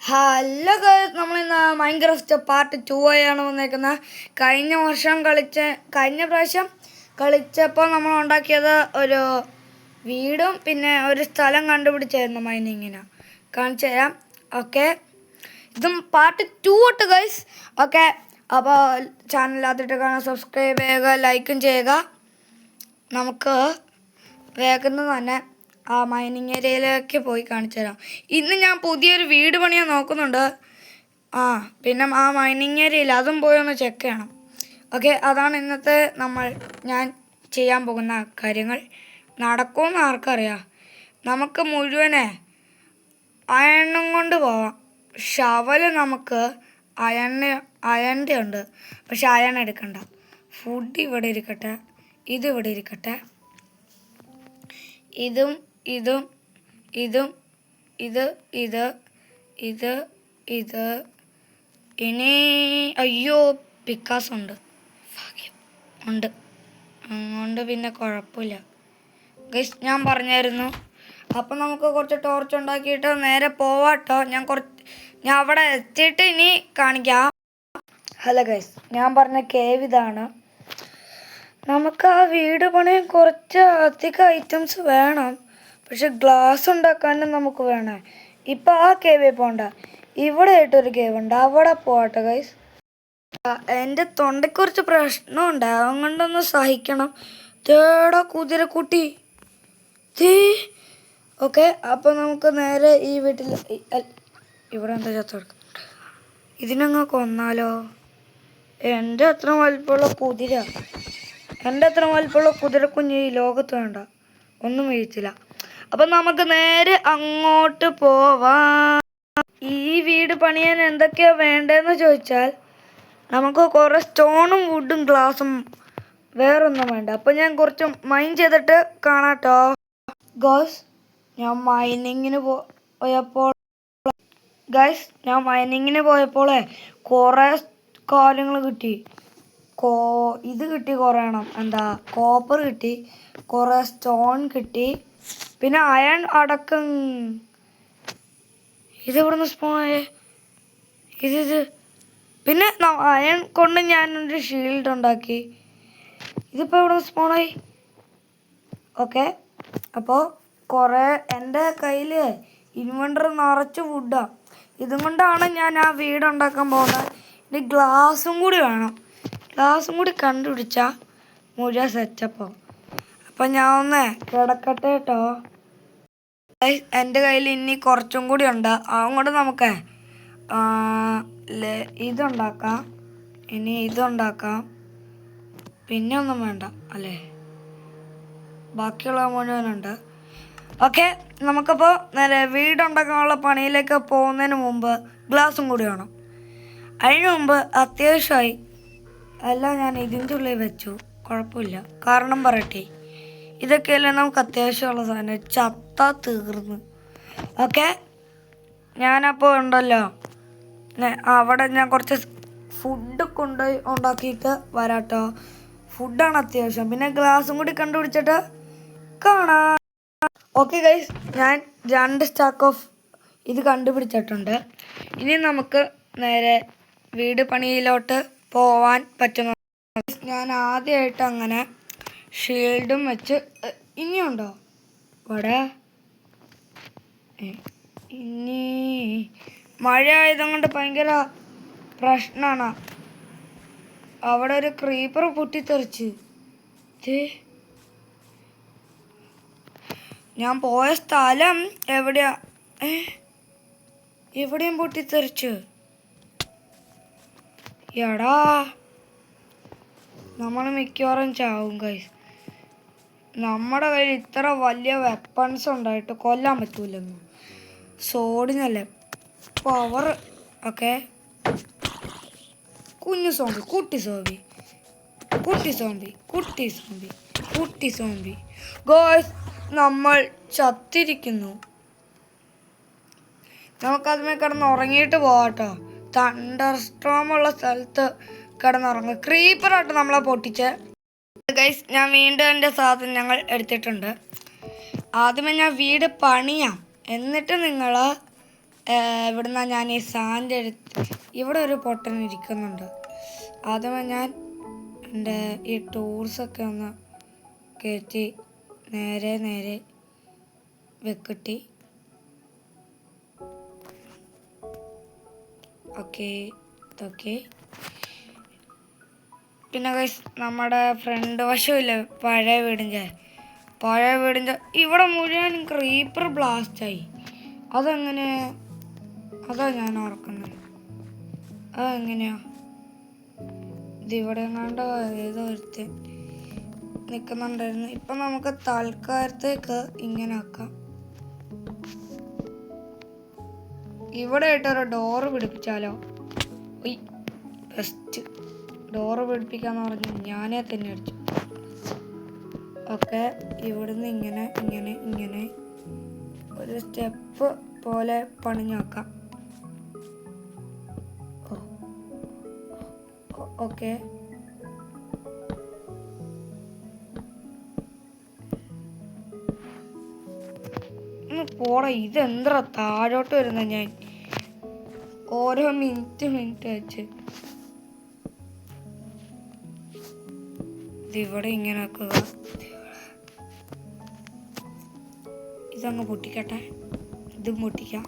Hello guys, നമ്മളിന്ന് Minecraft part 2 ആയാണ് വന്നേക്കുന്നത്. കഴിഞ്ഞ പ്രാവശ്യം കളിച്ചപ്പോൾ നമ്മൾ ഉണ്ടാക്കിയത് ഒരു വീടും പിന്നെ ഒരു സ്ഥലം കണ്ടുപിടിച്ചായിരുന്നു മൈനിങ്ങിന്. കാണിച്ചു തരാം. ഓക്കെ, ഇതും പാർട്ട് 2 തൊട്ട് ഗൈസ്. ഓക്കെ, അപ്പോൾ ചാനലിലാദ്യമായിട്ട് കാണാൻ സബ്സ്ക്രൈബ് ചെയ്യുക, ലൈക്കും ചെയ്യുക. നമുക്ക് വേഗം തന്നെ ആ മൈനിങ് ഏരിയയിലേക്ക് പോയി കാണിച്ചു തരാം. ഇന്ന് ഞാൻ പുതിയൊരു വീട് പണിയാൻ നോക്കുന്നുണ്ട്. പിന്നെ ആ മൈനിങ് ഏരിയയിൽ അതും പോയി ഒന്ന് ചെക്ക് ചെയ്യണം. ഓക്കെ, അതാണ് ഇന്നത്തെ ഞാൻ ചെയ്യാൻ പോകുന്ന കാര്യങ്ങൾ. നടക്കുമെന്ന് ആർക്കറിയാം. നമുക്ക് മുഴുവനെ അയണ്ണും കൊണ്ട് പോവാം. ഷവല് നമുക്ക് അയണിൻ്റെ ഉണ്ട്, പക്ഷെ അയൺ എടുക്കണ്ട. ഫുഡ് ഇവിടെ ഇരിക്കട്ടെ, ഇതിവിടെ ഇരിക്കട്ടെ. ഇതും ഇതും ഇതും ഇത് ഇത് ഇത് ഇത് ഇനി അയ്യോ പിക്കാസ് ഉണ്ട്, ഉണ്ട് അതുകൊണ്ട് പിന്നെ കുഴപ്പമില്ല ഗൈസ്. ഞാൻ പറഞ്ഞായിരുന്നു. അപ്പം നമുക്ക് കുറച്ച് ടോർച്ച് ഉണ്ടാക്കിയിട്ട് നേരെ പോവാട്ടോ. ഞാൻ അവിടെ എത്തിയിട്ട് ഇനി കാണിക്കാം. ഹലോ ഗൈസ്, ഞാൻ പറഞ്ഞ കേവ് ഇതാണ്. നമുക്ക് ആ വീട് പണിയാൻ കുറച്ച് അധികം ഐറ്റംസ് വേണം, പക്ഷെ ഗ്ലാസ് ഉണ്ടാക്കാനും നമുക്ക് വേണം. ഇപ്പം ആ കേവിൽ പോകണ്ട, ഇവിടെ ആയിട്ടൊരു കേവ് ഉണ്ട്, അവിടെ പോകട്ടെ ഗൈസ്. എൻ്റെ തൊണ്ടയ്ക്ക് കുറച്ച് പ്രശ്നമുണ്ട്, അതുകൊണ്ടൊന്ന് സഹിക്കണം. തേടാ കുതിരക്കുട്ടി തീ. ഓക്കെ, അപ്പോൾ നമുക്ക് നേരെ ഈ വീട്ടിൽ ഇവിടെ എന്താ ചത്തെടുക്കും. ഇതിനങ്ങ് കൊന്നാലോ? എൻ്റെ അത്ര വലിപ്പമുള്ള കുതിരക്കുഞ്ഞ് ഈ ലോകത്ത് വേണ്ട, ഒന്നും വീഴ്ത്തില്ല. അപ്പം നമുക്ക് നേരെ അങ്ങോട്ട് പോവാം. ഈ വീട് പണിയാൻ എന്തൊക്കെയാ വേണ്ടതെന്ന് ചോദിച്ചാൽ നമുക്ക് കുറേ സ്റ്റോണും വുഡും ഗ്ലാസും, വേറൊന്നും വേണ്ട. അപ്പം ഞാൻ കുറച്ച് മൈൻ ചെയ്തിട്ട് കാണാട്ടോ ഗൈസ്. ഞാൻ മൈനിങ്ങിന് പോയപ്പോൾ കുറേ കാര്യങ്ങൾ കിട്ടി. ഇത് കിട്ടി, കുറേ എണ്ണം. കോപ്പർ കിട്ടി, കുറേ സ്റ്റോൺ കിട്ടി, പിന്നെ അയൺ അടക്കം. ഇതെവിടുന്ന് സ്പോണായേ? ഇത് പിന്നെ അയൺ കൊണ്ട് ഞാനൊരു ഷീൽഡ് ഉണ്ടാക്കി. ഇതിപ്പോൾ എവിടെ സ്പോണായി? ഓക്കെ, അപ്പോൾ കുറേ എൻ്റെ കയ്യിൽ ഇൻവെർട്ടർ നിറച്ച് വുഡാണ്. ഇതും കൊണ്ടാണ് ഞാൻ ആ വീടുണ്ടാക്കാൻ പോകുന്നത്. ഇനി ഗ്ലാസും കൂടി വേണം. ഗ്ലാസും കൂടി കണ്ടുപിടിച്ചാൽ മുഴുവൻ സെറ്റപ്പോ. അപ്പം ഞാൻ ഒന്ന് കിടക്കട്ടെ കേട്ടോ. എൻ്റെ കയ്യിൽ ഇനി കുറച്ചും കൂടി ഉണ്ട്, അതുകൊണ്ട് നമുക്ക് ഇതുണ്ടാക്കാം. ഇനി ഇതുണ്ടാക്കാം, പിന്നെ ഒന്നും വേണ്ട അല്ലേ, ബാക്കിയുള്ള മുഴുവനുണ്ട്. ഓക്കെ, നമുക്കപ്പോൾ നേരെ വീടുണ്ടാക്കാനുള്ള പണിയിലേക്ക് പോകുന്നതിന് മുമ്പ് ഗ്ലാസും കൂടി വേണം. അതിന് മുമ്പ് അത്യാവശ്യമായി എല്ലാം ഞാൻ ഇതിൻ്റെ ഉള്ളിൽ വെച്ചു, കുഴപ്പമില്ല. കാരണം പറയട്ടെ, ഇതൊക്കെയല്ലേ നമുക്ക് അത്യാവശ്യമുള്ള സാധനം. ചത്ത തീർന്ന്. ഓക്കെ, ഞാനപ്പോൾ ഉണ്ടല്ലോ അവിടെ ഞാൻ കുറച്ച് ഫുഡ് കൊണ്ടുപോയി ഉണ്ടാക്കിയിട്ട് വരാട്ടോ. ഫുഡാണ് അത്യാവശ്യം, പിന്നെ ഗ്ലാസും കൂടി കണ്ടുപിടിച്ചിട്ട് കാണാം. ഓക്കെ ഗൈസ്, ഞാൻ 2 സ്റ്റാക്ക് ഓഫ് ഇത് കണ്ടുപിടിച്ചിട്ടുണ്ട്. ഇനി നമുക്ക് നേരെ വീട് പണിയിലോട്ട് പോവാൻ പറ്റുന്ന. ഞാൻ ആദ്യമായിട്ട് അങ്ങനെ ഷീൽഡും വെച്ച്. ഇനിയുണ്ടോ ഇവിടെ? ഇനി മഴ ആയതുകൊണ്ട് ഭയങ്കര പ്രശ്നമാണ്. അവിടെ ഒരു ക്രീപ്പർ പൊട്ടിത്തെറിച്ച്. ഞാൻ പോയ സ്ഥലം എവിടെയാ? എവിടെയും പൊട്ടിത്തെറിച്ച്. എടാ, നമ്മൾ മിക്കവാറും ചാവും ഗൈസ്. നമ്മുടെ കയ്യിൽ ഇത്ര വലിയ വെപ്പൺസ് ഉണ്ടായിട്ട് കൊല്ലാൻ പറ്റൂലെന്നു. സോഡിനല്ലേ പവർ. ഓക്കെ, കുഞ്ഞു സോംബി, കുട്ടി സോംബി ഗോയ്സ്, നമ്മൾ ചത്തിരിക്കുന്നു. നമുക്കതിമേ കിടന്ന് ഉറങ്ങിയിട്ട് പോവാട്ടോ. തണ്ടർ സ്ട്രോം ഉള്ള സ്ഥലത്ത് കിടന്നുറങ്ങും. ക്രീപ്പറായിട്ട് നമ്മളെ പൊട്ടിച്ച്. ഗൈസ്, ഞാൻ വീണ്ടും എൻ്റെ സാധനങ്ങൾ എടുത്തിട്ടുണ്ട്. ആദ്യമേ ഞാൻ വീട് പണിയാം, എന്നിട്ട് നിങ്ങൾ ഇവിടുന്ന് ഞാൻ ഈ സാൻഡ് എടുത്ത് ഇവിടെ ഒരു പൊട്ടൻ ഇരിക്കുന്നുണ്ട്. ആദ്യമേ ഞാൻ എൻ്റെ ഈ ടൂൾസൊക്കെ ഒന്ന് കയറ്റി നേരെ വെക്കിട്ടി. Okay okay. പിന്നെ ഗൈസ് നമ്മുടെ ഫ്രണ്ട് വശമില്ല പഴയ വീടിൻ്റെ ഇവിടെ മുഴുവൻ ക്രീപ്പർ ബ്ലാസ്റ്റായി. അതെങ്ങനെ? അതാ ഞാൻ ഓർക്കുന്നത്. അതെങ്ങനെയാ? ഇതിവിടെ എങ്ങാണ്ടോ ഏതോ ഒരുത്തൻ നിൽക്കുന്നുണ്ടായിരുന്നു. ഇപ്പം നമുക്ക് തൽക്കാലത്തേക്ക് ഇങ്ങനെ ആക്കാം. ഇവിടെ ആയിട്ടൊരു ഡോറ് പിടിപ്പിച്ചാലോ? ബെസ്റ്റ്. ഡോറ് പിടിപ്പിക്കാന്ന് പറഞ്ഞു ഞാനേ തന്നെ അടിച്ചു. ഓക്കെ, ഇവിടുന്ന് ഇങ്ങനെ ഒരു സ്റ്റെപ്പ് പോലെ പണിഞ്ഞു വെക്കാം. ഓക്കെ, പോടാ. ഇതെന്താ താഴോട്ട് വരുന്ന? ഞാൻ ഓരോ മിനിറ്റ് വെച്ച് ഇതിവിടെ ഇങ്ങനെ ആക്കുക. ഇതങ്ങ് പൊട്ടിക്കട്ടെ. ഇതും പൊട്ടിക്കാം.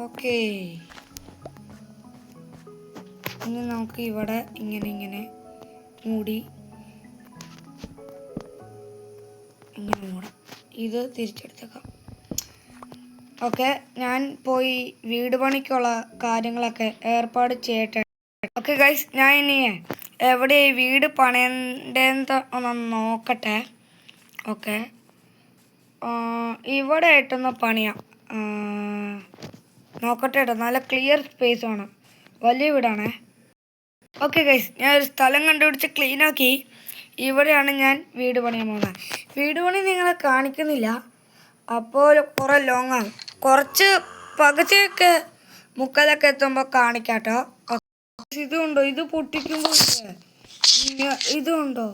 ഓക്കേ, ഇനി നമുക്ക് ഇവിടെ ഇങ്ങനെ മൂടാം. ഇത് തിരിച്ചെടുത്തേക്കാം. ഓക്കെ, ഞാൻ പോയി വീട് പണിക്കുള്ള കാര്യങ്ങളൊക്കെ ഏർപ്പാട് ചെയ്യട്ടെ. ഓക്കെ ഗൈസ്, ഞാൻ ഇനി എവിടെ ഈ വീട് പണിയേണ്ടതെന്ന് ഒന്ന് നോക്കട്ടെ. ഓക്കെ, ഇവിടെ ആയിട്ടൊന്ന് പണിയാം. നോക്കട്ടെ കേട്ടോ. നല്ല ക്ലിയർ സ്പേസ് ആണ്. വലിയ വീടാണേ. ഓക്കെ ഗൈസ്, ഞാൻ ഒരു സ്ഥലം കണ്ടുപിടിച്ച് ക്ലീനാക്കി. ഇവിടെയാണ് ഞാൻ വീട് പണിയാൻ പോകുന്നത്. വീട് പണി നിങ്ങളെ കാണിക്കുന്നില്ല, അപ്പോൾ കുറേ ലോങ് ആണ്. കുറച്ച് പകുതിയൊക്കെ മുക്കാലൊക്കെ എത്തുമ്പോൾ കാണിക്കാട്ടോ. ഇതുണ്ടോ? ഇത് പൊട്ടിക്കുമ്പോൾ ഇതുണ്ടോ?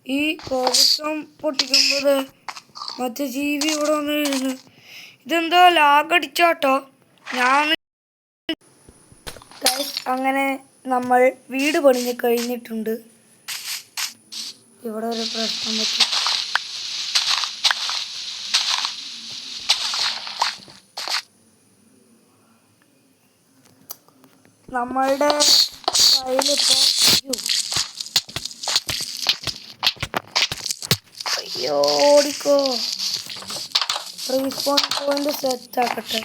ഈ കോബിൾസ്റ്റോൺ പൊട്ടിക്കുമ്പോൾ മറ്റേ ജീവി ഇവിടെ വന്ന് വീഴുന്നു. ഇതെന്തോ ലാഗടിച്ചാട്ടോ. അങ്ങനെ നമ്മൾ വീട് പണിഞ്ഞ് കഴിഞ്ഞിട്ടുണ്ട്. ഇവിടെ ഒരു പ്രശ്നം പറ്റി. നമ്മളുടെ കയ്യിലിപ്പോൾ ഓടിക്കോ. റീസ്പോൺ പോയിന്റ് സെറ്റ് ആക്കട്ടെ.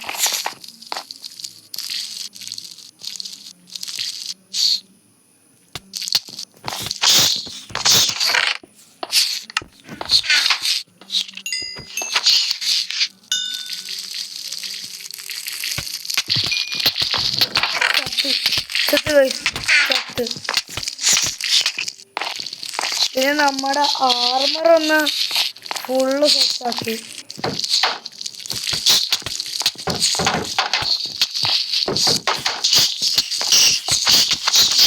പിന്നെ നമ്മുടെ ആർമർ ഒന്ന് ഫുള്ള് സെറ്റാക്കി.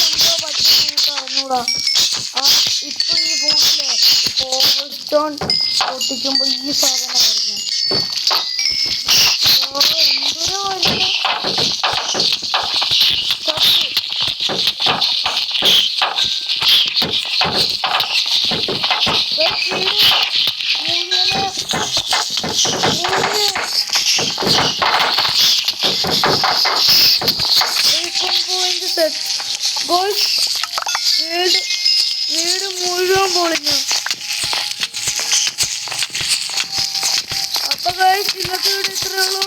എന്തോ പറ്റി നമുക്ക് അറിഞ്ഞൂടാ. ഇപ്പൊ ഈ ഫോണിലെ കോബിൾസ്റ്റോൺ പൊട്ടിക്കുമ്പോൾ ഈ സാധനമായിരുന്നു. എന്തൊരു വലിയ വീട് മുഴുവൻ പൊളിഞ്ഞു. അപ്പൊ ഗൈസ്, ഇന്നത്തെ വീഡിയോ ഇത്രയേ ഉള്ളൂ.